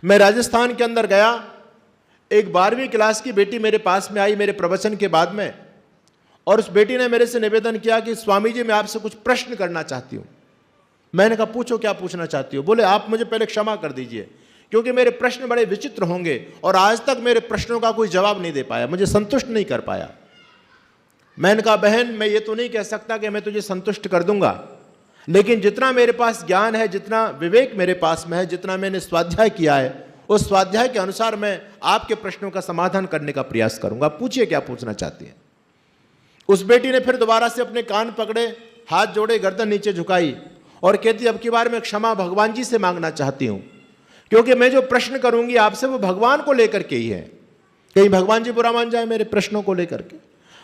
मैं राजस्थान के अंदर गया, एक 12वीं क्लास की बेटी मेरे पास में आई मेरे प्रवचन के बाद में, और उस बेटी ने मेरे से निवेदन किया कि स्वामी जी मैं आपसे कुछ प्रश्न करना चाहती हूं। मैंने कहा पूछो, क्या पूछना चाहती हो? बोले आप मुझे पहले क्षमा कर दीजिए क्योंकि मेरे प्रश्न बड़े विचित्र होंगे और आज तक मेरे प्रश्नों का कोई जवाब नहीं दे पाया, मुझे संतुष्ट नहीं कर पाया। मैंने कहा बहन मैं ये तो नहीं कह सकता कि मैं तुझे संतुष्ट कर दूंगा, लेकिन जितना मेरे पास ज्ञान है, जितना विवेक मेरे पास में है, जितना मैंने स्वाध्याय किया है, उस स्वाध्याय के अनुसार मैं आपके प्रश्नों का समाधान करने का प्रयास करूंगा। पूछिए क्या पूछना चाहती है। उस बेटी ने फिर दोबारा से अपने कान पकड़े, हाथ जोड़े, गर्दन नीचे झुकाई और कहती अब की बार मैं क्षमा भगवान जी से मांगना चाहती हूं, क्योंकि मैं जो प्रश्न करूंगी आपसे वो भगवान को लेकर के ही है, कहीं भगवान जी बुरा मान जाए मेरे प्रश्नों को लेकर के।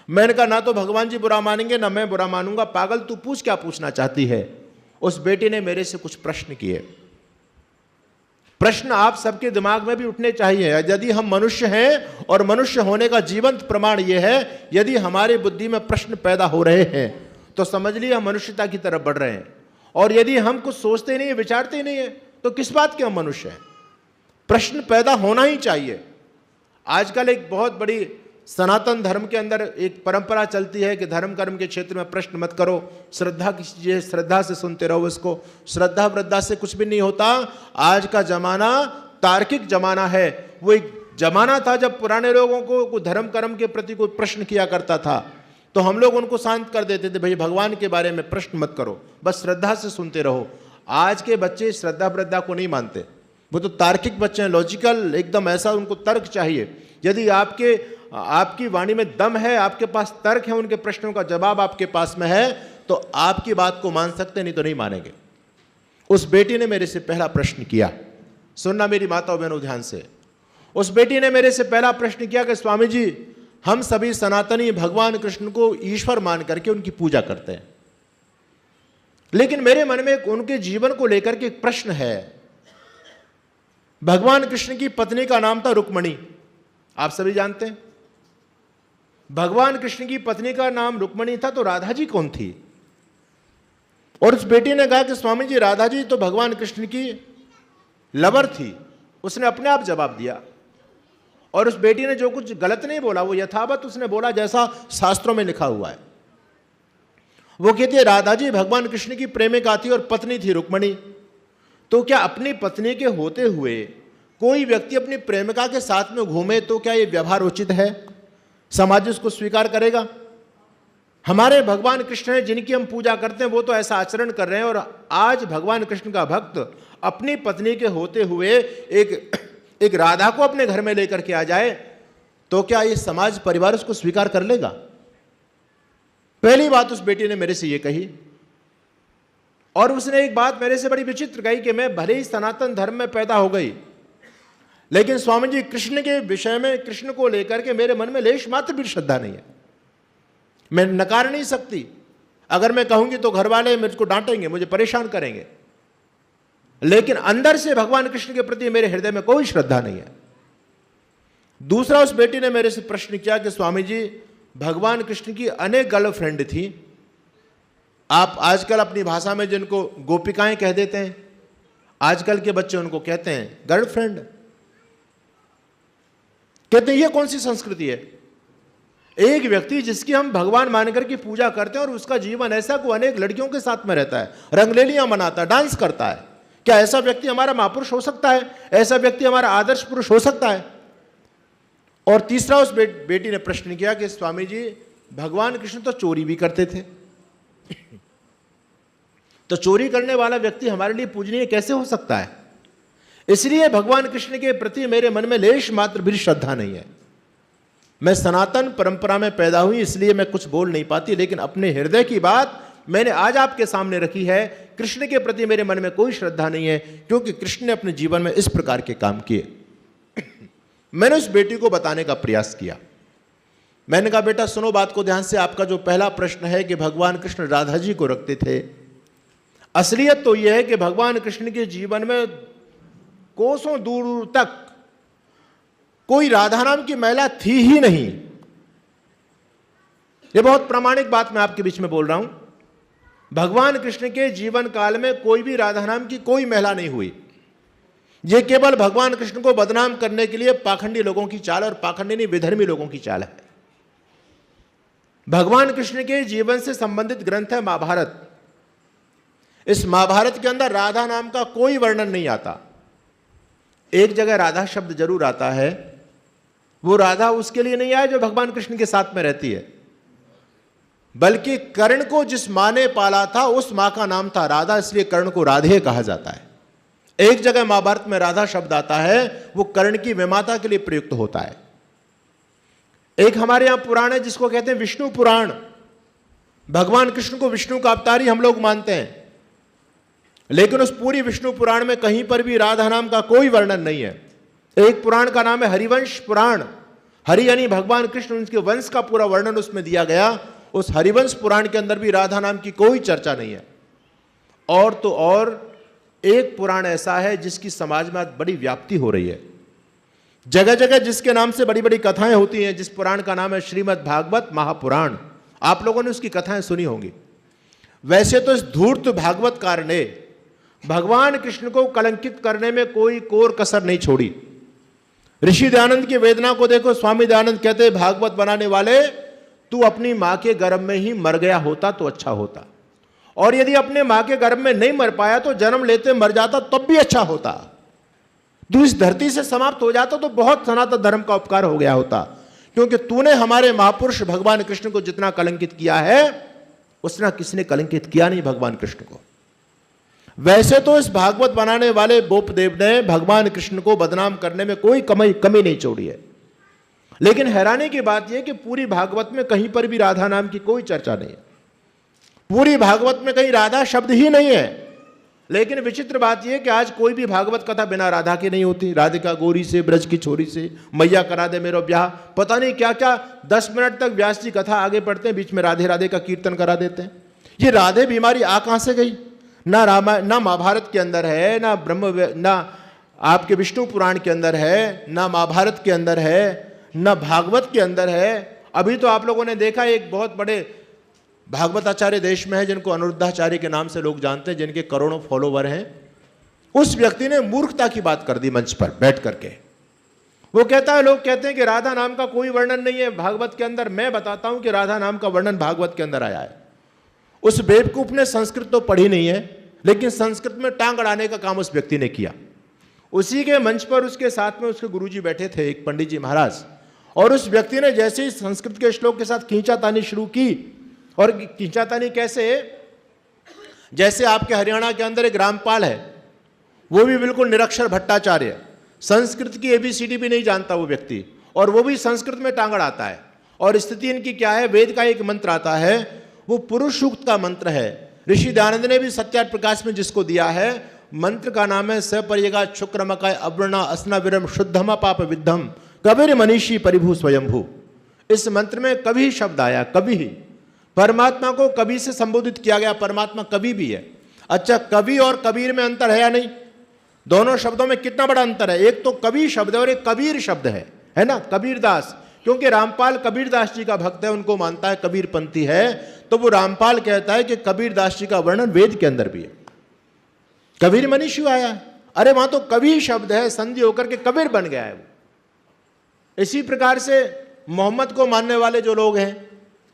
मैंने कहा ना तो भगवान जी बुरा मानेंगे ना मैं बुरा मानूंगा, पागल तू पूछ क्या पूछना चाहती है। उस बेटी ने मेरे से कुछ प्रश्न किए। प्रश्न आप सबके दिमाग में भी उठने चाहिए। यदि हम मनुष्य हैं और मनुष्य होने का जीवंत प्रमाण यह है, यदि हमारी बुद्धि में प्रश्न पैदा हो रहे हैं तो समझ लीजिए हम मनुष्यता की तरफ बढ़ रहे हैं, और यदि हम कुछ सोचते नहीं, विचारते नहीं है तो किस बात के हम मनुष्य हैं। प्रश्न पैदा होना ही चाहिए। आजकल एक बहुत बड़ी सनातन धर्म के अंदर एक परंपरा चलती है कि धर्म कर्म के क्षेत्र में प्रश्न मत करो, श्रद्धा कीजिए, श्रद्धा से सुनते रहो इसको। श्रद्धा वृद्धा से कुछ भी नहीं होता। आज का जमाना तार्किक जमाना है। वो एक जमाना था जब पुराने लोगों को धर्म कर्म के प्रति कोई प्रश्न किया करता था तो हम लोग उनको शांत कर देते थे, भाई भगवान के बारे में प्रश्न मत करो, बस श्रद्धा से सुनते रहो। आज के बच्चे श्रद्धा वृद्धा को नहीं मानते, वो तो तार्किक बच्चे हैं, लॉजिकल, एकदम ऐसा उनको तर्क चाहिए। यदि आपकी वाणी में दम है, आपके पास तर्क है, उनके प्रश्नों का जवाब आपके पास में है तो आपकी बात को मान सकते, नहीं तो नहीं मानेंगे। उस बेटी ने मेरे से पहला प्रश्न किया, सुनना मेरी माताओं बहनों ध्यान से। उस बेटी ने मेरे से पहला प्रश्न किया कि स्वामी जी हम सभी सनातनी भगवान कृष्ण को ईश्वर मान करके उनकी पूजा करते हैं, लेकिन मेरे मन में उनके जीवन को लेकर के एक प्रश्न है। भगवान कृष्ण की पत्नी का नाम था रुक्मणी, आप सभी जानते हैं। भगवान कृष्ण की पत्नी का नाम रुक्मणी था, तो राधा जी कौन थी? और उस बेटी ने कहा कि स्वामी जी राधा जी तो भगवान कृष्ण की लवर थी। उसने अपने आप जवाब दिया, और उस बेटी ने जो कुछ गलत नहीं बोला, वो यथावत उसने बोला जैसा शास्त्रों में लिखा हुआ है। वो कहती है राधा जी भगवान कृष्ण की प्रेमिका थी और पत्नी थी रुक्मणी, तो क्या अपनी पत्नी के होते हुए कोई व्यक्ति अपनी प्रेमिका के साथ में घूमे तो क्या ये व्यवहार उचित है? समाज उसको स्वीकार करेगा? हमारे भगवान कृष्ण हैं जिनकी हम पूजा करते हैं, वो तो ऐसा आचरण कर रहे हैं, और आज भगवान कृष्ण का भक्त अपनी पत्नी के होते हुए एक राधा को अपने घर में लेकर के आ जाए तो क्या ये समाज परिवार उसको स्वीकार कर लेगा? पहली बात उस बेटी ने मेरे से ये कही। और उसने एक बात मेरे से बड़ी विचित्र कही कि मैं भले ही सनातन धर्म में पैदा हो गई, लेकिन स्वामी जी कृष्ण के विषय में, कृष्ण को लेकर के मेरे मन में लेश मात्र भी श्रद्धा नहीं है। मैं नकार नहीं सकती। अगर मैं कहूंगी तो घर वाले मुझको डांटेंगे, मुझे परेशान करेंगे, लेकिन अंदर से भगवान कृष्ण के प्रति मेरे हृदय में कोई श्रद्धा नहीं है। दूसरा, उस बेटी ने मेरे से प्रश्न किया कि स्वामी जी भगवान कृष्ण की अनेक गर्लफ्रेंड थी। आप आजकल अपनी भाषा में जिनको गोपिकाएं कह देते हैं, आजकल के बच्चे उनको कहते हैं गर्लफ्रेंड। कहते हैं ये कौन सी संस्कृति है? एक व्यक्ति जिसकी हम भगवान मानकर की पूजा करते हैं और उसका जीवन ऐसा को अनेक लड़कियों के साथ में रहता है, रंगलेलियां मनाता है, डांस करता है, क्या ऐसा व्यक्ति हमारा महापुरुष हो सकता है? ऐसा व्यक्ति हमारा आदर्श पुरुष हो सकता है? और तीसरा, उस बेटी ने प्रश्न किया कि स्वामी जी भगवान कृष्ण तो चोरी भी करते थे, तो चोरी करने वाला व्यक्ति हमारे लिए पूजनीय कैसे हो सकता है? इसलिए भगवान कृष्ण के प्रति मेरे मन में लेश मात्र भी श्रद्धा नहीं है। मैं सनातन परंपरा में पैदा हुई इसलिए मैं कुछ बोल नहीं पाती, लेकिन अपने हृदय की बात मैंने आज आपके सामने रखी है। कृष्ण के प्रति मेरे मन में कोई श्रद्धा नहीं है, क्योंकि कृष्ण ने अपने जीवन में इस प्रकार के काम किए। मैंने उस बेटी को बताने का प्रयास किया। मैंने कहा बेटा सुनो बात को ध्यान से, आपका जो पहला प्रश्न है कि भगवान कृष्ण राधा जी को रखते थे, असलियत तो यह है कि भगवान कृष्ण के जीवन में कोसों दूर दूर तक कोई राधा नाम की महिला थी ही नहीं। यह बहुत प्रामाणिक बात मैं आपके बीच में बोल रहा हूं। भगवान कृष्ण के जीवन काल में कोई भी राधा नाम की कोई महिला नहीं हुई। ये केवल भगवान कृष्ण को बदनाम करने के लिए पाखंडी लोगों की चाल, और पाखंडी नहीं, विधर्मी लोगों की चाल है। भगवान कृष्ण के जीवन से संबंधित ग्रंथ है महाभारत। इस महाभारत के अंदर राधा नाम का कोई वर्णन नहीं आता। एक जगह राधा शब्द जरूर आता है, वो राधा उसके लिए नहीं आया जो भगवान कृष्ण के साथ में रहती है, बल्कि कर्ण को जिस मां ने पाला था उस मां का नाम था राधा, इसलिए कर्ण को राधे कहा जाता है। एक जगह महाभारत में राधा शब्द आता है, वो कर्ण की विमाता के लिए प्रयुक्त होता है। एक हमारे यहां पुराण है जिसको कहते हैं विष्णु पुराण। भगवान कृष्ण को विष्णु का अवतारी हम लोग मानते हैं, लेकिन उस पूरी विष्णु पुराण में कहीं पर भी राधा नाम का कोई वर्णन नहीं है। एक पुराण का नाम है हरिवंश पुराण। हरि यानी भगवान कृष्ण, उनके वंश का पूरा वर्णन उसमें दिया गया। उस हरिवंश पुराण के अंदर भी राधा नाम की कोई चर्चा नहीं है। और तो और एक पुराण ऐसा है जिसकी समाज में आज बड़ी व्याप्ति हो रही है, जगह जगह जिसके नाम से बड़ी बड़ी कथाएं होती हैं, जिस पुराण का नाम है श्रीमद् भागवत महापुराण। आप लोगों ने उसकी कथाएं सुनी होंगी। वैसे तो इस धूर्त भागवतकार ने भगवान कृष्ण को कलंकित करने में कोई कोर कसर नहीं छोड़ी। ऋषि दयानंद की वेदना को देखो। स्वामी दयानंद कहते हैं, भागवत बनाने वाले, तू अपनी मां के गर्भ में ही मर गया होता तो अच्छा होता, और यदि अपने मां के गर्भ में नहीं मर पाया तो जन्म लेते मर जाता तब भी अच्छा होता। तू इस धरती से समाप्त हो जाता तो बहुत सनातन धर्म का उपकार हो गया होता, क्योंकि तूने हमारे महापुरुष भगवान कृष्ण को जितना कलंकित किया है उतना किसने कलंकित किया नहीं भगवान कृष्ण को। वैसे तो इस भागवत बनाने वाले बोपदेव ने भगवान कृष्ण को बदनाम करने में कोई कमी नहीं छोड़ी है, लेकिन हैरानी की बात यह कि पूरी भागवत में कहीं पर भी राधा नाम की कोई चर्चा नहीं है। पूरी भागवत में कहीं राधा शब्द ही नहीं है। लेकिन विचित्र बात यह कि आज कोई भी भागवत कथा बिना राधा की नहीं होती। राधिका गोरी से, ब्रज की छोरी से, मैया करा दे मेरो ब्याह, पता नहीं क्या क्या। 10 मिनट तक व्यास जी कथा आगे पढ़ते हैं, बीच में राधे राधे का कीर्तन करा देते हैं। ये राधे बीमारी आ कहां से गई? ना रामायण, ना महाभारत के अंदर है, ना आपके विष्णु पुराण के अंदर है, ना महाभारत के अंदर है, ना भागवत के अंदर है। अभी तो आप लोगों ने देखा, एक बहुत बड़े भागवताचार्य देश में है जिनको अनिरुद्धाचार्य के नाम से लोग जानते हैं, जिनके करोड़ों फॉलोवर हैं। उस व्यक्ति ने मूर्खता की बात कर दी मंच पर बैठ करके। वो कहता है, लोग कहते हैं कि राधा नाम का कोई वर्णन नहीं है भागवत के अंदर। मैं बताता हूं कि राधा नाम का वर्णन भागवत के अंदर आया है। उस बेवकूफ ने संस्कृत तो पढ़ी नहीं है, लेकिन संस्कृत में टांग अड़ाने का काम उस व्यक्ति ने किया। उसी के मंच पर उसके साथ में उसके गुरुजी बैठे थे, एक पंडित जी महाराज, और उस व्यक्ति ने जैसे ही संस्कृत के श्लोक के साथ खींचातानी शुरू की। और खींचातानी कैसे? जैसे आपके हरियाणा के अंदर एक रामपाल है, वो भी बिल्कुल निरक्षर भट्टाचार्य, संस्कृत की ABCD भी नहीं जानता वो व्यक्ति, और वो भी संस्कृत में टांग अड़ाता है। और स्थिति इनकी क्या है? वेद का एक मंत्र आता है, वो पुरुष सूक्त का मंत्र है। ऋषि दयानंद ने भी सत्यार्थ प्रकाश में जिसको दिया है, मंत्र का नाम है सपर्यगा शुक्रमकाय अवर्णा अस्ना विरम शुद्धमा पाप विद्धम कबीर मनीषी परिभू स्वयंभू। इस मंत्र में कभी शब्द आया, कभी ही परमात्मा को कभी से संबोधित किया गया। परमात्मा कभी भी है। अच्छा, कवि और कबीर में अंतर है या नहीं? दोनों शब्दों में कितना बड़ा अंतर है? एक तो कवि शब्द है और एक कबीर शब्द है ना, कबीरदास। क्योंकि रामपाल कबीरदास जी का भक्त है, उनको मानता है, कबीरपंथी है, तो वो रामपाल कहता है कि कबीरदास जी का वर्णन वेद के अंदर भी है। कबीर मनीषी आया है, अरे वहां तो कवि शब्द है, संधि होकर के कबीर बन गया है वो। इसी प्रकार से मोहम्मद को मानने वाले जो लोग हैं,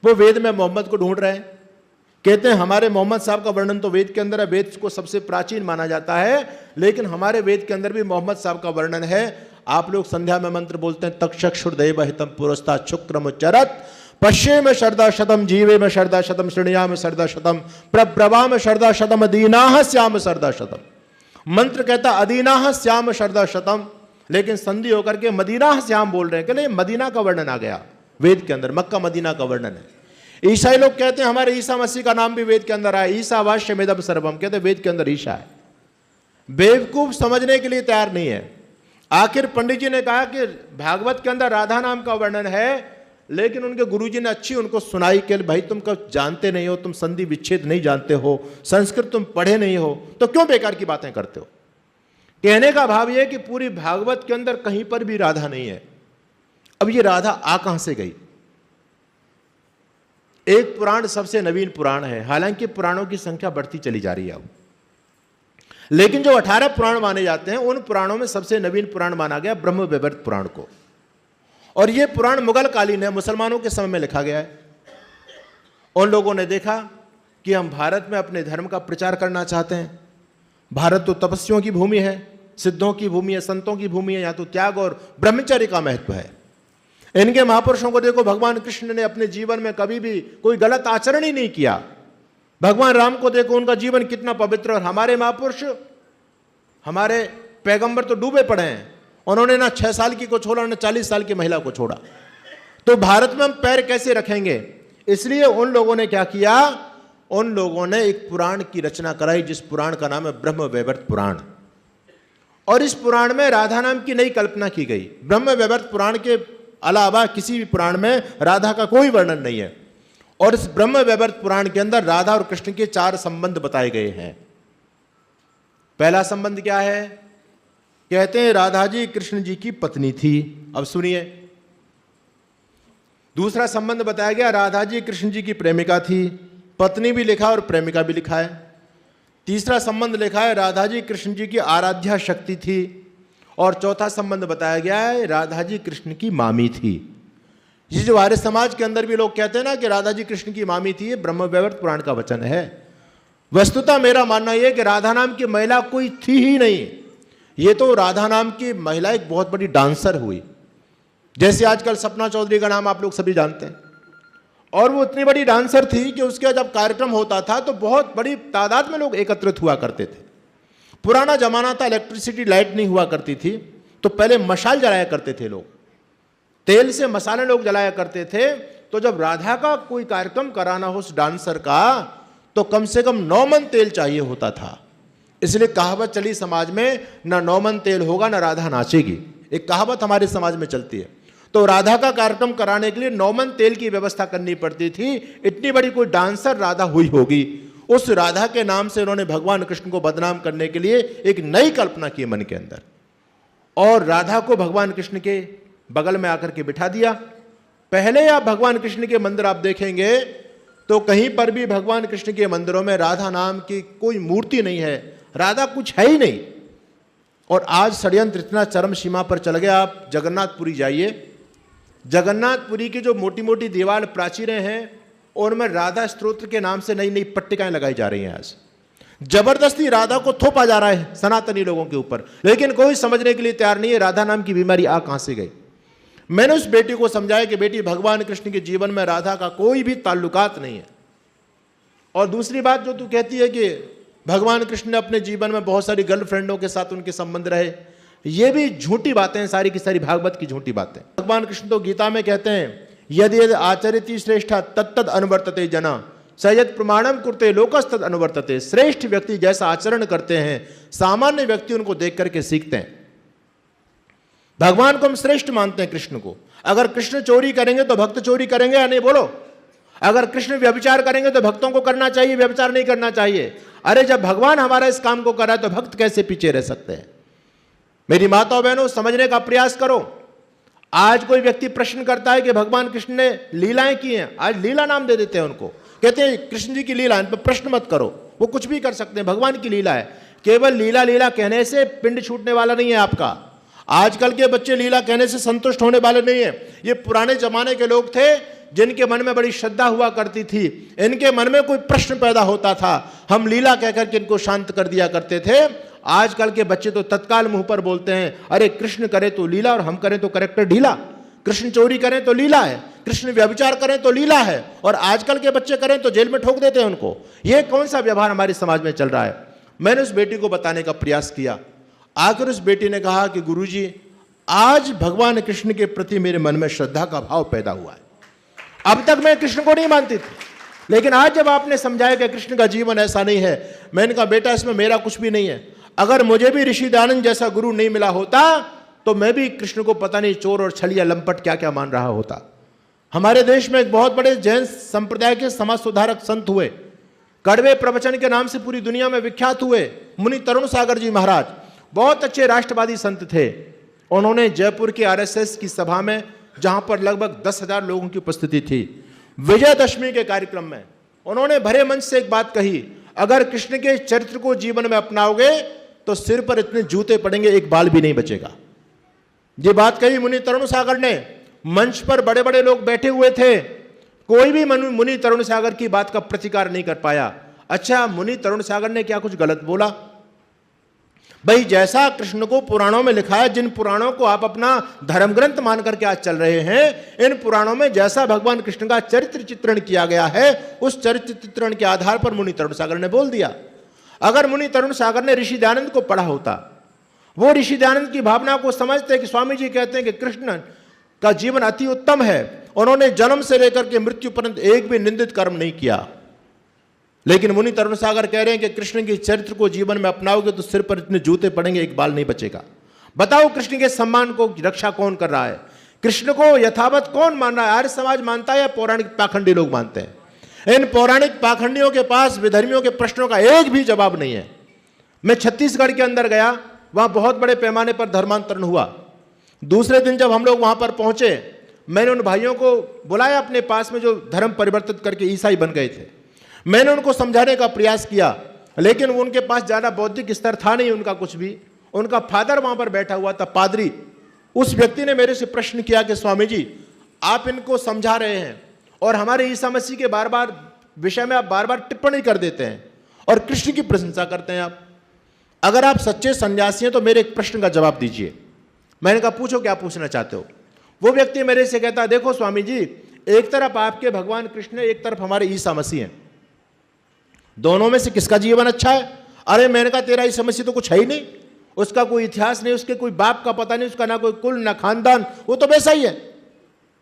वो वेद में मोहम्मद को ढूंढ रहे हैं। कहते हैं हमारे मोहम्मद साहब का वर्णन तो वेद के अंदर है, वेद को सबसे प्राचीन माना जाता है, लेकिन हमारे वेद के अंदर भी मोहम्मद साहब का वर्णन है। आप लोग संध्या में मंत्र बोलते हैं, तक्षुर्दैव हितम पुरस्ता शुक्रम चरत पश्ये में शरदा शतम जीवे में शरदा शतम श्रेणिया में शरदा शतम प्रभा में शरदा शतम अदीनाह श्याम शरदा शतम। मंत्र कहता अदीनाह श्याम शरदा शतम, लेकिन संधि होकर के मदीना श्याम बोल रहे हैं। कहते मदीना का वर्णन आ गया वेद के अंदर, मक्का मदीना का वर्णन है। ईसाई लोग कहते हैं हमारे ईसा मसीह का नाम भी वेद के अंदर आया, ईसा वाष्यमेदम सर्वम, कहते हैं वेद के अंदर ईसा है। बेवकूफ समझने के लिए तैयार नहीं है। आखिर पंडित जी ने कहा कि भागवत के अंदर राधा नाम का वर्णन है, लेकिन उनके गुरुजी ने अच्छी उनको सुनाई कि भाई तुम कब जानते नहीं हो, तुम संधि विच्छेद नहीं जानते हो, संस्कृत तुम पढ़े नहीं हो, तो क्यों बेकार की बातें करते हो। कहने का भाव यह कि पूरी भागवत के अंदर कहीं पर भी राधा नहीं है। अब ये राधा आ कहां से गई? एक पुराण सबसे नवीन पुराण है, हालांकि पुराणों की संख्या बढ़ती चली जा रही है। अब लेकिन जो 18 पुराण माने जाते हैं, उन पुराणों में सबसे नवीन पुराण माना गया ब्रह्म वैवर्त पुराण को। और यह पुराण मुगल कालीन है, मुसलमानों के समय में लिखा गया है। उन लोगों ने देखा कि हम भारत में अपने धर्म का प्रचार करना चाहते हैं। भारत तो तपस्वियों की भूमि है, सिद्धों की भूमि है, संतों की भूमि है, यहाँ तो त्याग और ब्रह्मचर्य का महत्व है। इनके महापुरुषों को देखो, भगवान कृष्ण ने अपने जीवन में कभी भी कोई गलत आचरण ही नहीं किया। भगवान राम को देखो, उनका जीवन कितना पवित्र। और हमारे महापुरुष, हमारे पैगंबर तो डूबे पड़े हैं। उन्होंने ना 6 साल की को छोड़ा, ना 40 साल की महिला को छोड़ा। तो भारत में हम पैर कैसे रखेंगे? इसलिए उन लोगों ने क्या किया, उन लोगों ने एक पुराण की रचना कराई, जिस पुराण का नाम है ब्रह्म वैवर्त पुराण। और इस पुराण में राधा नाम की नई कल्पना की गई। ब्रह्म वैवर्त पुराण के अलावा किसी भी पुराण में राधा का कोई वर्णन नहीं है। और इस ब्रह्म वैवर्त पुराण के अंदर राधा और कृष्ण के 4 संबंध बताए गए हैं। पहला संबंध क्या है? कहते हैं राधा जी कृष्ण जी की पत्नी थी। अब सुनिए, दूसरा संबंध बताया गया, राधा जी कृष्ण जी की प्रेमिका थी। पत्नी भी लिखा और प्रेमिका भी लिखा है। तीसरा संबंध लिखा है, राधा जी कृष्ण जी की आराध्या शक्ति थी। और चौथा संबंध बताया गया है, राधा जी कृष्ण की मामी थी। ये जो आर्य समाज के अंदर भी लोग कहते हैं ना कि राधा जी कृष्ण की मामी थी, ये ब्रह्म वैवर्त पुराण का वचन है। वस्तुतः मेरा मानना यह कि राधा नाम की महिला कोई थी ही नहीं। ये तो राधा नाम की महिला एक बहुत बड़ी डांसर हुई, जैसे आजकल सपना चौधरी का नाम आप लोग सभी जानते हैं। और वो इतनी बड़ी डांसर थी कि उसका जब कार्यक्रम होता था तो बहुत बड़ी तादाद में लोग एकत्रित हुआ करते थे। पुराना जमाना था, इलेक्ट्रिसिटी लाइट नहीं हुआ करती थी, तो पहले मशाल जलाया करते थे लोग, तेल से मसाले लोग जलाया करते थे। तो जब राधा का कोई कार्यक्रम कराना हो उस डांसर का, तो कम से कम 9 मन तेल चाहिए होता था। इसलिए कहावत चली समाज में, ना 9 मन तेल होगा ना राधा नाचेगी। एक कहावत हमारे समाज में चलती है। तो राधा का कार्यक्रम कराने के लिए 9 मन तेल की व्यवस्था करनी पड़ती थी। इतनी बड़ी कोई डांसर राधा हुई होगी। उस राधा के नाम से उन्होंने भगवान कृष्ण को बदनाम करने के लिए एक नई कल्पना की मन के अंदर, और राधा को भगवान कृष्ण के बगल में आकर के बिठा दिया। पहले आप भगवान कृष्ण के मंदिर आप देखेंगे तो कहीं पर भी भगवान कृष्ण के मंदिरों में राधा नाम की कोई मूर्ति नहीं है, राधा कुछ है ही नहीं। और आज षड्यंत्र इतना चरम सीमा पर चल गया। आप जगन्नाथपुरी जाइए, जगन्नाथपुरी की जो मोटी मोटी दीवार प्राचीरें हैं, उनमें राधा स्तोत्र के नाम से नई नई पट्टिकाएं लगाई जा रही हैं। आज जबरदस्ती राधा को थोपा जा रहा है सनातनी लोगों के ऊपर, लेकिन कोई समझने के लिए तैयार नहीं है राधा नाम की बीमारी आ कहां से गई। मैंने उस बेटी को समझाया कि बेटी, भगवान कृष्ण के जीवन में राधा का कोई भी ताल्लुकात नहीं है। और दूसरी बात जो तू कहती है कि भगवान कृष्ण ने अपने जीवन में बहुत सारी गर्लफ्रेंडों के साथ उनके संबंध रहे, ये भी झूठी बातें हैं, सारी की सारी भागवत की झूठी बातें। भगवान कृष्ण तो गीता में कहते हैं, यदि यदि आचरिति श्रेष्ठा तत्तद अनुवर्तते जना सयद प्रमाणम कुरते लोकस्तद अनुवर्तते। श्रेष्ठ व्यक्ति जैसा आचरण करते हैं, सामान्य व्यक्ति उनको देख करके सीखते हैं। भगवान को हम श्रेष्ठ मानते हैं, कृष्ण को। अगर कृष्ण चोरी करेंगे तो भक्त चोरी करेंगे या नहीं, बोलो? अगर कृष्ण व्यभिचार करेंगे तो भक्तों को करना चाहिए, व्यभिचार नहीं करना चाहिए। अरे जब भगवान हमारा इस काम को कर रहा है तो भक्त कैसे पीछे रह सकते हैं? मेरी माताओं बहनों, समझने का प्रयास करो। आज कोई व्यक्ति प्रश्न करता है कि भगवान कृष्ण ने लीलाएं की हैं, आज लीला नाम दे देते हैं उनको, कहते हैं कृष्ण जी की लीला, इन पर प्रश्न मत करो, वो कुछ भी कर सकते हैं, भगवान की लीला है। केवल लीला लीला कहने से पिंड छूटने वाला नहीं है आपका। आजकल के बच्चे लीला कहने से संतुष्ट होने वाले नहीं है। ये पुराने जमाने के लोग थे जिनके मन में बड़ी श्रद्धा हुआ करती थी। इनके मन में कोई प्रश्न पैदा होता था, हम लीला कहकर के इनको शांत कर दिया करते थे। आजकल के बच्चे तो तत्काल मुंह पर बोलते हैं, अरे कृष्ण करे तो लीला और हम करें तो करेक्टर ढीला। कृष्ण चोरी करें तो लीला है, कृष्ण व्यभिचार करें तो लीला है, और आजकल के बच्चे करें तो जेल में ठोक देते हैं उनको। ये कौन सा व्यवहार हमारे समाज में चल रहा है? मैंने उस बेटी को बताने का प्रयास किया। आखिर उस बेटी ने कहा कि गुरुजी, आज भगवान कृष्ण के प्रति मेरे मन में श्रद्धा का भाव पैदा हुआ है। अब तक मैं कृष्ण को नहीं मानती थी, लेकिन आज जब आपने समझाया कि कृष्ण का जीवन ऐसा नहीं है, मैंने कहा बेटा इसमें मेरा कुछ भी नहीं है। अगर मुझे भी ऋषि दयानंद जैसा गुरु नहीं मिला होता तो मैं भी कृष्ण को पता नहीं चोर और छलिया लंपट क्या क्या मान रहा होता। हमारे देश में एक बहुत बड़े जैन संप्रदाय के समाज सुधारक संत हुए, कड़वे प्रवचन के नाम से पूरी दुनिया में विख्यात हुए, मुनि तरुण सागर जी महाराज। बहुत अच्छे राष्ट्रवादी संत थे। उन्होंने जयपुर की आरएसएस की सभा में, जहां पर लगभग 10,000 लोगों की उपस्थिति थी, विजयदशमी के कार्यक्रम में उन्होंने भरे मंच से एक बात कही, अगर कृष्ण के चरित्र को जीवन में अपनाओगे तो सिर पर इतने जूते पड़ेंगे एक बाल भी नहीं बचेगा। ये बात कही मुनि तरुण सागर ने। मंच पर बड़े बड़े लोग बैठे हुए थे, कोई भी मुनि तरुण सागर की बात का प्रतिकार नहीं कर पाया। अच्छा, मुनि तरुण सागर ने क्या कुछ गलत बोला? भाई जैसा कृष्ण को पुराणों में लिखा है, जिन पुराणों को आप अपना धर्म ग्रंथ मान करके आज चल रहे हैं, इन पुराणों में जैसा भगवान कृष्ण का चरित्र चित्रण किया गया है, उस चरित्र चित्रण के आधार पर मुनि तरुण सागर ने बोल दिया। अगर मुनि तरुण सागर ने ऋषि दयानंद को पढ़ा होता, वो ऋषि दयानंद की भावना को समझते कि स्वामी जी कहते हैं कि कृष्ण का जीवन अति उत्तम है, उन्होंने जन्म से लेकर के मृत्यु पर्यंत एक भी निंदित कर्म नहीं किया। लेकिन मुनि तरुण सागर कह रहे हैं कि कृष्ण के चरित्र को जीवन में अपनाओगे तो सिर पर इतने जूते पड़ेंगे एक बाल नहीं बचेगा। बताओ कृष्ण के सम्मान को रक्षा कौन कर रहा है? कृष्ण को यथावत कौन मान रहा है? आर्य समाज मानता है या पौराणिक पाखंडी लोग मानते हैं? इन पौराणिक पाखंडियों के पास विधर्मियों के प्रश्नों का एक भी जवाब नहीं है। मैं छत्तीसगढ़ के अंदर गया, वहां बहुत बड़े पैमाने पर धर्मांतरण हुआ। दूसरे दिन जब हम लोग वहां पर पहुंचे, मैंने उन भाइयों को बुलाया अपने पास में जो धर्म परिवर्तित करके ईसाई बन गए थे। मैंने उनको समझाने का प्रयास किया, लेकिन उनके पास ज़्यादा बौद्धिक स्तर था नहीं उनका कुछ भी। उनका फादर वहाँ पर बैठा हुआ था, पादरी। उस व्यक्ति ने मेरे से प्रश्न किया कि स्वामी जी, आप इनको समझा रहे हैं और हमारे ईसा मसीह के बार बार विषय में आप बार बार टिप्पणी कर देते हैं और कृष्ण की प्रशंसा करते हैं आप। अगर आप सच्चे सन्यासी हैं तो मेरे एक प्रश्न का जवाब दीजिए। मैंने कहा पूछो, क्या पूछना चाहते हो? वो व्यक्ति मेरे से कहता, देखो स्वामी जी, एक तरफ आपके भगवान कृष्ण है, एक तरफ हमारे ईसा मसीह हैं, दोनों में से किसका जीवन अच्छा है? अरे मैंने कहा तेरा ईसा मसीह तो कुछ है ही नहीं, उसका कोई इतिहास नहीं, उसके कोई बाप का पता नहीं, उसका ना कोई कुल ना खानदान, वो तो वैसा ही है,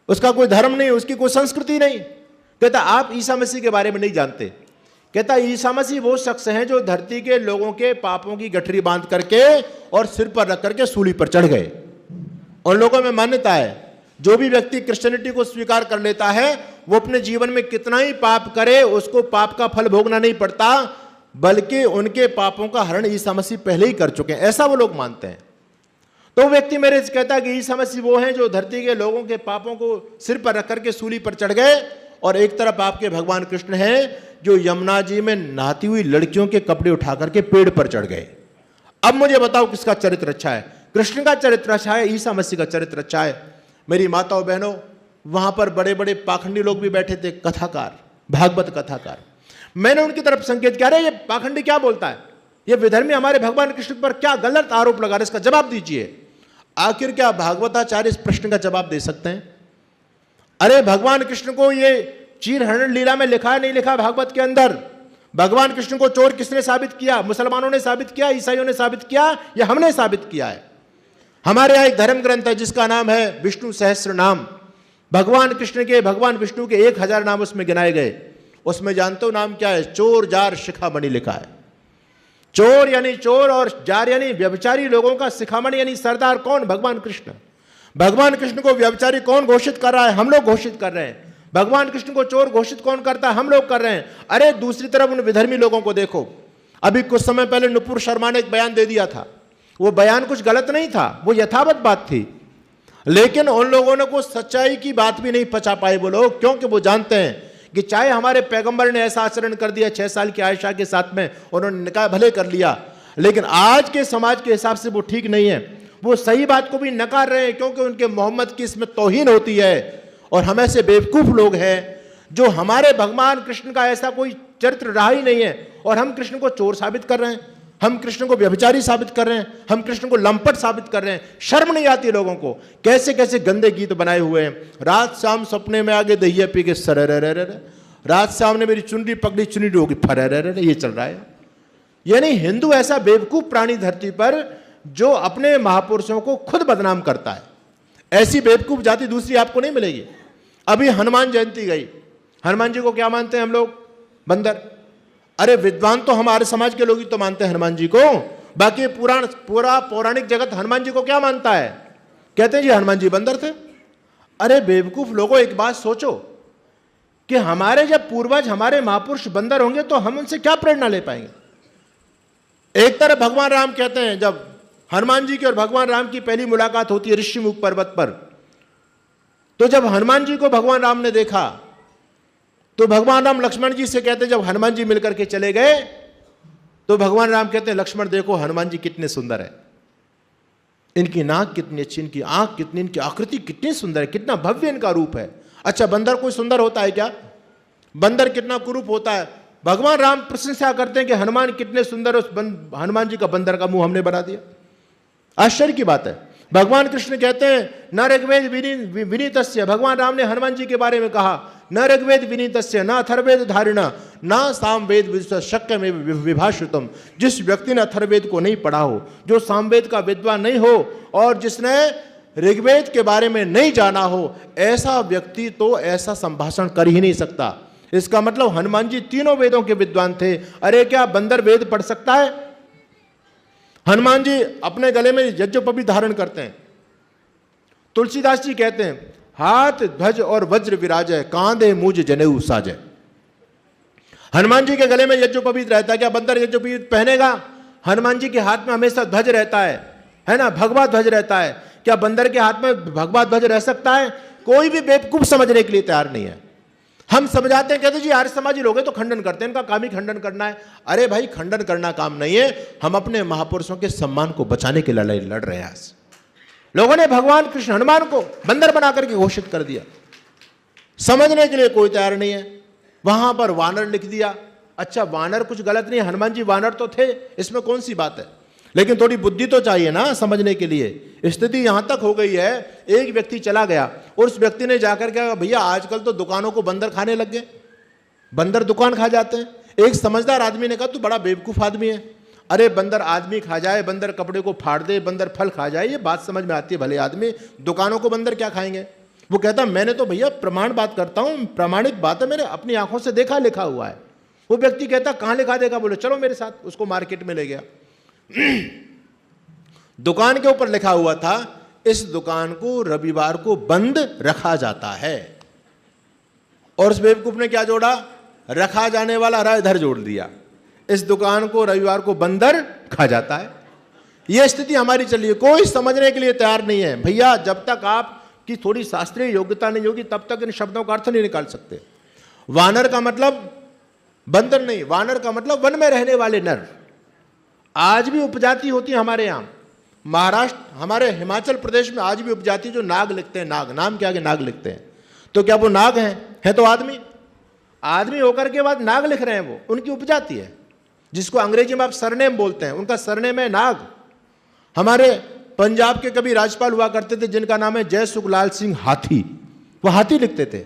उसका कोई धर्म नहीं, उसकी कोई संस्कृति नहीं। कहता आप ईसा मसीह के बारे में नहीं जानते। कहता ईसा मसीह वो शख्स हैं जो धरती के लोगों के पापों की गठरी बांध करके और सिर पर रख करके सूली पर चढ़ गए। उन लोगों में मान्यता है जो भी व्यक्ति क्रिश्चियनिटी को स्वीकार कर लेता है, वो अपने जीवन में कितना ही पाप करे उसको पाप का फल भोगना नहीं पड़ता, बल्कि उनके पापों का हरण ईसा मसीह पहले ही कर चुके हैं, ऐसा वो लोग मानते हैं। तो व्यक्ति मेरे से कहता है कि ईसा मसीह वो हैं जो धरती के लोगों के पापों को सिर पर रख करके सूली पर चढ़ गए, और एक तरफ आपके भगवान कृष्ण हैं जो यमुना जी में नहाती हुई लड़कियों के कपड़े उठा करके पेड़ पर चढ़ गए। अब मुझे बताओ किसका चरित्र अच्छा है? कृष्ण का चरित्र अच्छा है, ईसा मसीह का चरित्र अच्छा है? मेरी माताओं बहनों, वहां पर बड़े बड़े पाखंडी लोग भी बैठे थे, कथाकार, भागवत कथाकार। मैंने उनकी तरफ संकेत किया, ये पाखंडी क्या बोलता है, ये विधर्मी हमारे भगवान कृष्ण पर क्या गलत आरोप लगा रहे, इसका जवाब दीजिए। आखिर क्या भागवताचार्य इस प्रश्न का जवाब दे सकते हैं? अरे भगवान कृष्ण को ये चीर हरण लीला में लिखा है, नहीं लिखा भागवत के अंदर? भगवान कृष्ण को चोर किसने साबित किया? मुसलमानों ने साबित किया, ईसाइयों ने साबित किया, या हमने साबित किया है? हमारे यहाँ एक धर्म ग्रंथ है जिसका नाम है विष्णु सहस्त्र नाम। भगवान कृष्ण के, भगवान विष्णु के 1000 नाम उसमें गिनाए गए। उसमें जानते हो नाम क्या है? चोर जार शिखामणि लिखा है। चोर यानी चोर और जार यानी व्यभिचारी लोगों का शिखामणि यानी सरदार कौन? भगवान कृष्ण। भगवान कृष्ण को व्यभिचारी कौन घोषित कर रहा है? हम लोग घोषित कर रहे हैं। भगवान कृष्ण को चोर घोषित कौन करता है? हम लोग कर रहे हैं। अरे दूसरी तरफ उन विधर्मी लोगों को देखो। अभी कुछ समय पहले नुपुर शर्मा ने एक बयान दे दिया था। वो बयान कुछ गलत नहीं था, वो यथावत बात थी, लेकिन उन लोगों ने को सच्चाई की बात भी नहीं पचा पाए वो लोग, क्योंकि वो जानते हैं कि चाहे हमारे पैगंबर ने ऐसा आचरण कर दिया 6 साल की आयशा के साथ में, उन्होंने निकाह भले कर लिया, लेकिन आज के समाज के हिसाब से वो ठीक नहीं है। वो सही बात को भी नकार रहे हैं, क्योंकि उनके मोहम्मद की इसमें तौहीन होती है। और हम ऐसे बेवकूफ लोग हैं जो हमारे भगवान कृष्ण का ऐसा कोई चरित्र रहा ही नहीं है, और हम कृष्ण को चोर साबित कर रहे हैं, हम कृष्ण को व्यभिचारी साबित कर रहे हैं, हम कृष्ण को लंपट साबित कर रहे हैं। शर्म नहीं आती लोगों को? कैसे कैसे गंदे गीत बनाए हुए हैं। रात शाम सपने में आगे दहिया पी के सरर, रात शाम ने मेरी चुनरी पकड़ी चुनरी होगी फरर, ये चल रहा है। यानी हिंदू ऐसा बेवकूफ प्राणी धरती पर जो अपने महापुरुषों को खुद बदनाम करता है। ऐसी बेवकूफ जाति दूसरी आपको नहीं मिलेगी। अभी हनुमान जयंती गई, हनुमान जी को क्या मानते हैं हम लोग? बंदर। अरे विद्वान तो हमारे समाज के लोग ही तो मानते हैं हनुमान जी को, बाकी पूरा पौराणिक जगत हनुमान जी को क्या मानता है? कहते हैं जी हनुमान जी बंदर थे। अरे बेवकूफ लोगों, एक बात सोचो कि हमारे जब पूर्वज, हमारे महापुरुष बंदर होंगे तो हम उनसे क्या प्रेरणा ले पाएंगे? एक तरफ भगवान राम कहते हैं, जब हनुमान जी की और भगवान राम की पहली मुलाकात होती है ऋषिमुख पर्वत पर, तो जब हनुमान जी को भगवान राम ने देखा तो भगवान राम लक्ष्मण जी से कहते, जब हनुमान जी मिलकर के चले गए तो भगवान राम कहते हैं लक्ष्मण देखो हनुमान जी कितने सुंदर है, इनकी नाक कितनी अच्छी, इनकी आंख कितनी, इनकी आकृति कितनी सुंदर है, कितना भव्य इनका रूप है। अच्छा बंदर कोई सुंदर होता है क्या? बंदर कितना कुरूप होता है। भगवान राम प्रशंसा करते हैं कि हनुमान कितने सुंदर, उस हनुमान जी का बंदर का मुंह हमने बना दिया। आश्चर्य की बात है। भगवान कृष्ण कहते हैं न ऋग्वेद विनीतस्य, भगवान राम ने हनुमान जी के बारे में कहा न ऋग्वेद विनीतस्य न अथर्वेद धारिणा न सामवेद शक्य में विभाषितम। जिस व्यक्ति ने अथर्वेद को नहीं पढ़ा हो, जो सामवेद का विद्वान नहीं हो और जिसने ऋग्वेद के बारे में नहीं जाना हो, ऐसा व्यक्ति तो ऐसा संभाषण कर ही नहीं सकता। इसका मतलब हनुमान जी तीनों वेदों के विद्वान थे। अरे क्या बंदर वेद पढ़ सकता है? हनुमान जी अपने गले में यज्ञोपवीत धारण करते हैं। तुलसीदास जी कहते हैं हाथ ध्वज और वज्र विराजय, कांधे मुझ जनेऊ साजय। हनुमान जी के गले में यज्ञोपवीत रहता है। क्या बंदर यज्ञोपवीत पहनेगा? हनुमान जी के हाथ में हमेशा ध्वज रहता है ना, भगवा ध्वज रहता है। क्या बंदर के हाथ में भगवा ध्वज रह सकता है? कोई भी बेवकूफ समझने के लिए तैयार नहीं है। हम समझाते हैं, कहते जी आर्य समाजी लोग हैं तो खंडन करते हैं, इनका काम ही खंडन करना है। अरे भाई खंडन करना काम नहीं है, हम अपने महापुरुषों के सम्मान को बचाने की लड़ाई लड़ रहे हैं। लोगों ने भगवान कृष्ण हनुमान को बंदर बना करके घोषित कर दिया, समझने के लिए कोई तैयार नहीं है। वहां पर वानर लिख दिया। अच्छा वानर कुछ गलत नहीं, हनुमान जी वानर तो थे, इसमें कौन सी बात है, लेकिन थोड़ी बुद्धि तो चाहिए ना समझने के लिए। स्थिति यहां तक हो गई है, एक व्यक्ति चला गया और उस व्यक्ति ने जाकर क्या, भैया आजकल तो दुकानों को बंदर खाने लग गए, बंदर दुकान खा जाते हैं। एक समझदार आदमी ने कहा तू बड़ा बेवकूफ आदमी है। अरे बंदर आदमी खा जाए, बंदर कपड़े को फाड़ दे, बंदर फल खा जाए, ये बात समझ में आती है, भले आदमी, दुकानों को बंदर क्या खाएंगे? वो कहता मैंने तो भैया प्रमाण बात करता हूं, प्रामाणिक बात है, मैंने अपनी आंखों से देखा, लिखा हुआ है। वो व्यक्ति कहता कहां लिखा देखा? बोले चलो मेरे साथ। उसको मार्केट में ले गया। दुकान के ऊपर लिखा हुआ था इस दुकान को रविवार को बंद रखा जाता है। और उस बेवकूफ ने क्या जोड़ा? रखा जाने वाला हरा इधर जोड़ दिया। इस दुकान को रविवार को बंदर खा जाता है। यह स्थिति हमारी चली है, कोई समझने के लिए तैयार नहीं है। भैया जब तक आपकी थोड़ी शास्त्रीय योग्यता नहीं होगी तब तक इन शब्दों का अर्थ नहीं निकाल सकते। वानर का मतलब बंदर नहीं, वानर का मतलब वन में रहने वाले नर। आज भी उपजाति होती है हमारे यहाँ, महाराष्ट्र, हमारे हिमाचल प्रदेश में आज भी उपजाति जो नाग लिखते हैं, नाग नाम के आगे नाग लिखते हैं, तो क्या वो नाग हैं तो आदमी, आदमी होकर के बाद नाग लिख रहे हैं, वो उनकी उपजाति है, जिसको अंग्रेजी में आप सरनेम बोलते हैं, उनका सरनेम है नाग। हमारे पंजाब के कभी राज्यपाल हुआ करते थे जिनका नाम है जय सुखलाल सिंह हाथी, वो हाथी लिखते थे,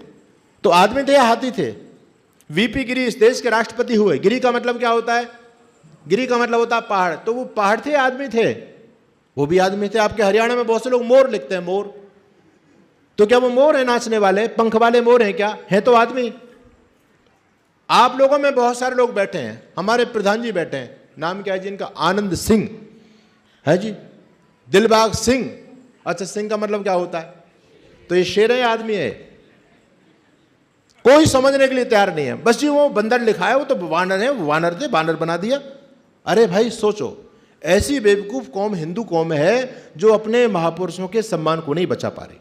तो आदमी थे या हाथी थे? वीपी गिरी इस देश के राष्ट्रपति हुए। गिरी का मतलब क्या होता है? गिरी का मतलब होता है पहाड़, तो वो पहाड़ थे, आदमी थे, वो भी आदमी थे। आपके हरियाणा में बहुत से लोग मोर लिखते हैं, मोर, तो क्या वो मोर है नाचने वाले, पंख वाले मोर हैं क्या? है तो आदमी। आप लोगों में बहुत सारे लोग बैठे हैं, हमारे प्रधान जी बैठे हैं, नाम क्या है जी इनका? आनंद सिंह है जी, दिलबाग सिंह। अच्छा सिंह का मतलब क्या होता है? तो ये शेर है, आदमी है? कोई समझने के लिए तैयार नहीं है। बस जी वो बंदर लिखा है, वो तो वानर है, वो वानर थे, वानर बना दिया। अरे भाई सोचो, ऐसी बेवकूफ कौम हिंदू कौम है जो अपने महापुरुषों के सम्मान को नहीं बचा पा रही,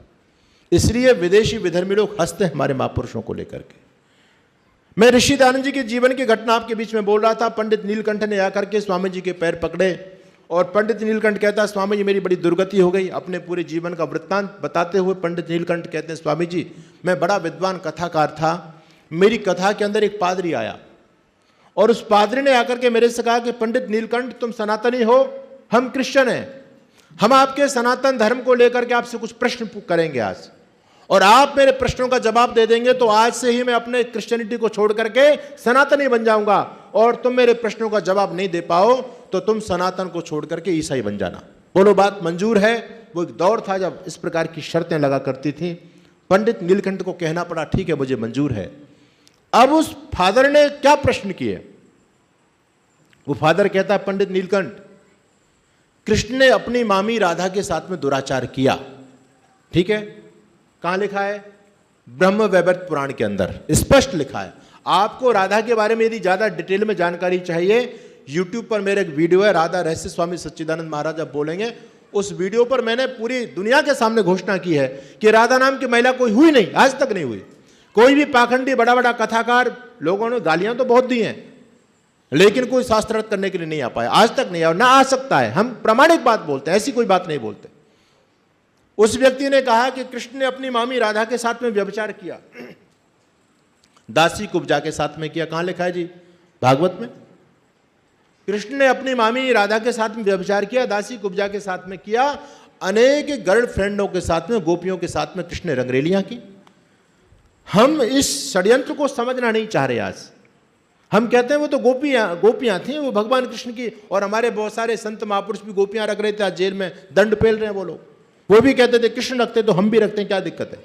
इसलिए विदेशी विधर्मी लोग हंसते हैं हमारे महापुरुषों को लेकर के। मैं ऋषि दयानंद जी के जीवन की घटना आपके बीच में बोल रहा था। पंडित नीलकंठ ने आकर के स्वामी जी के पैर पकड़े और पंडित नीलकंठ कहता है स्वामी जी मेरी बड़ी दुर्गति हो गई। अपने पूरे जीवन का वृत्तांत बताते हुए पंडित नीलकंठ कहते हैं स्वामी जी मैं बड़ा विद्वान कथाकार था, मेरी कथा के अंदर एक पादरी आया और उस पादरी ने आकर के मेरे से कहा कि पंडित नीलकंठ तुम सनातनी हो, हम क्रिश्चियन हैं, हम आपके सनातन धर्म को लेकर के आपसे कुछ प्रश्न करेंगे आज, और आप मेरे प्रश्नों का जवाब दे देंगे तो आज से ही मैं अपने क्रिश्चियनिटी को छोड़ करके सनातनी बन जाऊंगा, और तुम मेरे प्रश्नों का जवाब नहीं दे पाओ तो तुम सनातन को छोड़ करके ईसाई बन जाना। बोलो बात मंजूर है? वो एक दौर था जब इस प्रकार की शर्तें लगा करती थी। पंडित नीलकंठ को कहना पड़ा ठीक है मुझे मंजूर है। अब उस फादर ने क्या प्रश्न किए? वो फादर कहता है पंडित नीलकंठ कृष्ण ने अपनी मामी राधा के साथ में दुराचार किया, ठीक है, कहां लिखा है? ब्रह्म वैवर्त पुराण के अंदर स्पष्ट लिखा है। आपको राधा के बारे में यदि ज्यादा डिटेल में जानकारी चाहिए, यूट्यूब पर मेरे एक वीडियो है, राधा रहस्य स्वामी सच्चिदानंद महाराज आप बोलेंगे, उस वीडियो पर मैंने पूरी दुनिया के सामने घोषणा की है कि राधा नाम की महिला कोई हुई नहीं, आज तक नहीं हुई। कोई भी पाखंडी बड़ा बड़ा कथाकार, लोगों ने गालियां तो बहुत दी हैं, लेकिन कोई शास्त्रार्थ करने के लिए नहीं आ पाया, आज तक नहीं आया, ना आ सकता है। हम प्रामाणिक बात बोलते हैं, ऐसी कोई बात नहीं बोलते। उस व्यक्ति ने कहा कि कृष्ण ने अपनी मामी राधा के साथ में व्यभिचार किया, दासी कुब्जा के साथ में किया। कहां लिखा है जी? भागवत में। कृष्ण ने अपनी मामी राधा के साथ में व्यभिचार किया, दासी कुब्जा के साथ में किया, अनेक गर्लफ्रेंडों के साथ में, गोपियों के साथ में कृष्ण ने रंगरेलियां की। हम इस षड्यंत्र को समझना नहीं चाह रहे। आज हम कहते हैं वो तो गोपियां थी, वो भगवान कृष्ण की, और हमारे बहुत सारे संत महापुरुष भी गोपियां रख रहे थे, आज जेल में दंड पेल रहे हैं वो लोग। वो भी कहते थे कृष्ण रखते तो हम भी रखते हैं, क्या दिक्कत है?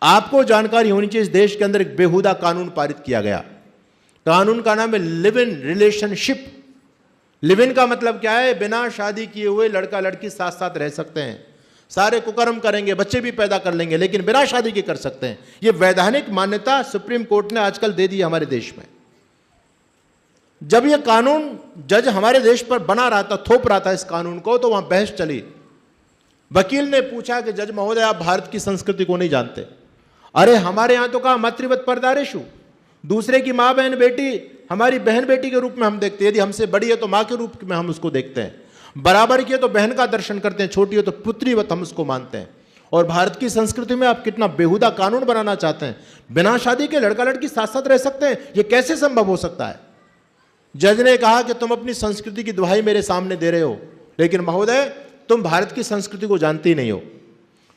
आपको जानकारी होनी चाहिए, इस देश के अंदर एक बेहुदा कानून पारित किया गया। कानून का नाम है live in relationship. Live in का मतलब क्या है? बिना शादी किए हुए लड़का लड़की साथ साथ रह सकते हैं, सारे कुकर्म करेंगे, बच्चे भी पैदा कर लेंगे, लेकिन बिना शादी के कर सकते हैं। ये वैधानिक मान्यता सुप्रीम कोर्ट ने आजकल दे दी है हमारे देश में। जब ये कानून जज हमारे देश पर बना रहा था, थोप रहा था इस कानून को, तो वहां बहस चली। वकील ने पूछा कि जज महोदय, आप भारत की संस्कृति को नहीं जानते। अरे हमारे यहां तो कहा मातृवत परदारेषु, दूसरे की माँ बहन बेटी हमारी बहन बेटी के रूप में हम देखते हैं, यदि हमसे बड़ी है तो माँ के रूप में हम उसको देखते हैं, बराबर की है तो बहन का दर्शन करते हैं, छोटी है तो पुत्रीवत हम उसको मानते हैं। और भारत की संस्कृति में आप कितना बेहुदा कानून बनाना चाहते हैं, बिना शादी के लड़का लड़की साथ साथ रह सकते हैं, ये कैसे संभव हो सकता है? जज ने कहा कि तुम अपनी संस्कृति की दुहाई मेरे सामने दे रहे हो, लेकिन महोदय तुम भारत की संस्कृति को जानते ही नहीं हो।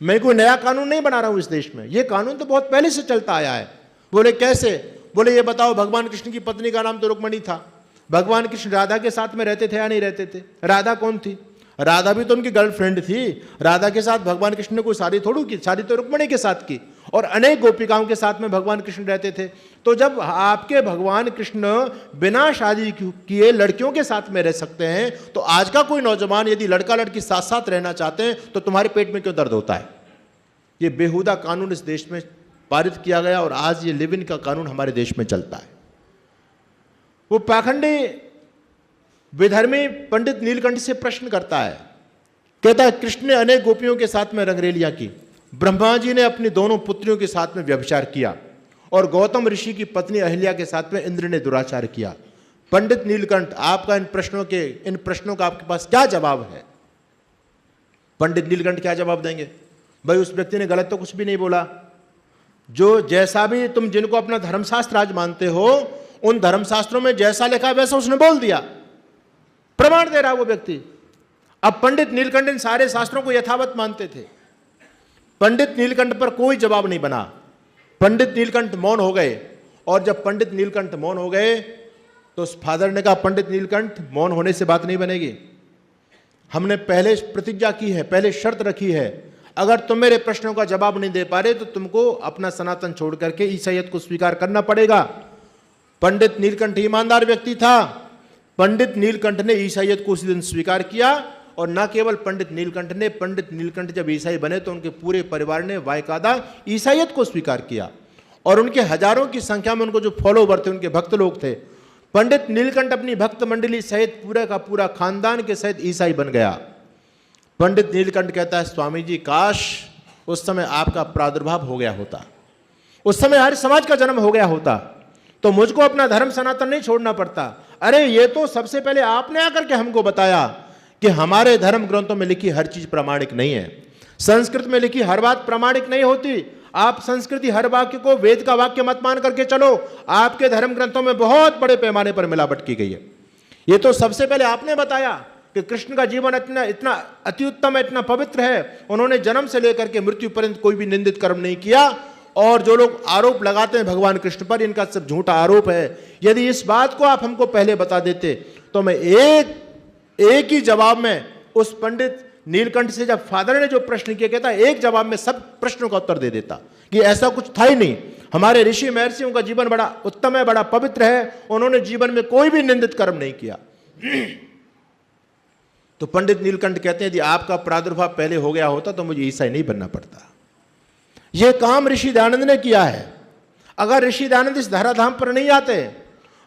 मैं कोई नया कानून नहीं बना रहा हूं इस देश में, ये कानून तो बहुत पहले से चलता आया है। बोले कैसे? बोले ये बताओ, भगवान कृष्ण की पत्नी का नाम तो रुक्मणी था, भगवान कृष्ण राधा के साथ में रहते थे या नहीं रहते थे? राधा कौन थी? राधा भी तो उनकी गर्लफ्रेंड थी। राधा के साथ भगवान कृष्ण ने कोई शादी थोड़ी की, शादी तो रुक्मणी के साथ की, और अनेक गोपिकाओं के साथ में भगवान कृष्ण रहते थे। तो जब आपके भगवान कृष्ण बिना शादी किए लड़कियों के साथ में रह सकते हैं, तो आज का कोई नौजवान यदि लड़का लड़की साथ साथ रहना चाहते हैं तो तुम्हारे पेट में क्यों दर्द होता है? ये बेहुदा कानून इस देश में पारित किया गया, और आज ये लिव इन का कानून हमारे देश में चलता है। वो पाखंडी विधर्मी पंडित नीलकंठ से प्रश्न करता है, कहता है कृष्ण ने अनेक गोपियों के साथ में रंगरेलियां की, ब्रह्मा जी ने अपनी दोनों पुत्रियों के साथ में व्यभिचार किया, और गौतम ऋषि की पत्नी अहिल्या के साथ में इंद्र ने दुराचार किया। पंडित नीलकंठ, आपका इन प्रश्नों का आपके पास क्या जवाब है? पंडित नीलकंठ क्या जवाब देंगे? भाई उस व्यक्ति ने गलत तो कुछ भी नहीं बोला, जो जैसा भी तुम जिनको अपना धर्मशास्त्र आज मानते हो, उन धर्मशास्त्रों में जैसा लिखा वैसा उसने बोल दिया, प्रमाण दे रहा वो व्यक्ति। अब पंडित नीलकंठ इन सारे शास्त्रों को यथावत मानते थे, पंडित नीलकंठ पर कोई जवाब नहीं बना, पंडित नीलकंठ मौन हो गए। और जब पंडित नीलकंठ मौन हो गए तो उस फादर ने कहा, पंडित नीलकंठ मौन होने से बात नहीं बनेगी, हमने पहले प्रतिज्ञा की है, पहले शर्त रखी है, अगर तुम मेरे प्रश्नों का जवाब नहीं दे पा रहे तो तुमको अपना सनातन छोड़ करके ईसाईयत को स्वीकार करना पड़ेगा। पंडित नीलकंठ ईमानदार व्यक्ति था, पंडित नीलकंठ ने ईसाईयत को उसी दिन स्वीकार किया। और न केवल पंडित नीलकंठ जब ईसाई बने तो उनके पूरे परिवार ने बाकायदा ईसाईयत को स्वीकार किया, और उनके हजारों की संख्या में उनको जो फॉलोवर थे, उनके भक्त लोग थे। पंडित नीलकंठ अपनी भक्त मंडली सहित पूरे का पूरा खानदान के सहित ईसाई बन गया। पंडित नीलकंठ कहता है, स्वामी जी काश उस समय आपका प्रादुर्भाव हो गया होता, उस समय हर समाज का जन्म हो गया होता, तो मुझको अपना धर्म सनातन नहीं छोड़ना पड़ता। अरे ये तो सबसे पहले आपने आकर के हमको बताया कि हमारे धर्म ग्रंथों में लिखी हर चीज प्रामाणिक नहीं है, संस्कृत में लिखी हर बात प्रामाणिक नहीं होती। आप संस्कृति हर वाक्य को वेद का वाक्य मत मान करके चलो, आपके धर्म ग्रंथों में बहुत बड़े पैमाने पर मिलावट की गई है। ये तो सबसे पहले आपने बताया कि कृष्ण का जीवन इतना अति उत्तम है, इतना पवित्र है, उन्होंने जन्म से लेकर के मृत्यु पर्यंत कोई भी निंदित कर्म नहीं किया। और जो लोग आरोप लगाते हैं भगवान कृष्ण पर, इनका सब झूठा आरोप है। यदि इस बात को आप हमको पहले बता देते तो मैं एक ही जवाब में उस पंडित नीलकंठ से, जब फादर ने जो प्रश्न किया, कहता एक जवाब में सब प्रश्नों का उत्तर दे देता कि ऐसा कुछ था ही नहीं। हमारे ऋषि महर्षियों का जीवन बड़ा उत्तम है, बड़ा पवित्र है, उन्होंने जीवन में कोई भी निंदित कर्म नहीं किया। तो पंडित नीलकंठ कहते हैं यदि आपका प्रादुर्भाव पहले हो गया होता तो मुझे ईसाई नहीं बनना पड़ता। यह काम ऋषि दयानंद ने किया है। अगर ऋषि दयानंद इस धराधाम पर नहीं आते,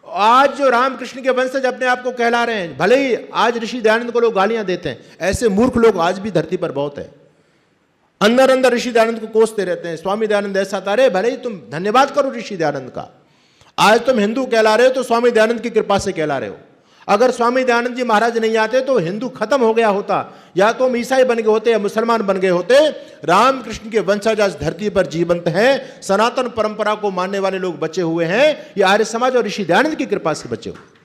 आज जो रामकृष्ण के वंशज अपने आप को कहला रहे हैं, भले ही आज ऋषि दयानंद को लोग गालियां देते हैं, ऐसे मूर्ख लोग आज भी धरती पर बहुत है। अंदर अंदर ऋषि दयानंद को कोसते रहते हैं, स्वामी दयानंद ऐसा था। अरे भले ही तुम धन्यवाद करो ऋषि दयानंद का, आज तुम हिंदू कहला रहे हो तो स्वामी दयानंद की कृपा से कहला रहे हो। अगर स्वामी दयानंद जी महाराज नहीं आते तो हिंदू खत्म हो गया होता, या तो हम ईसाई बन गए होते या मुसलमान बन गए होते। रामकृष्ण के वंशज आज धरती पर जीवंत हैं, सनातन परंपरा को मानने वाले लोग बचे हुए हैं, ये आर्य समाज और ऋषि दयानंद की कृपा से बचे हुए।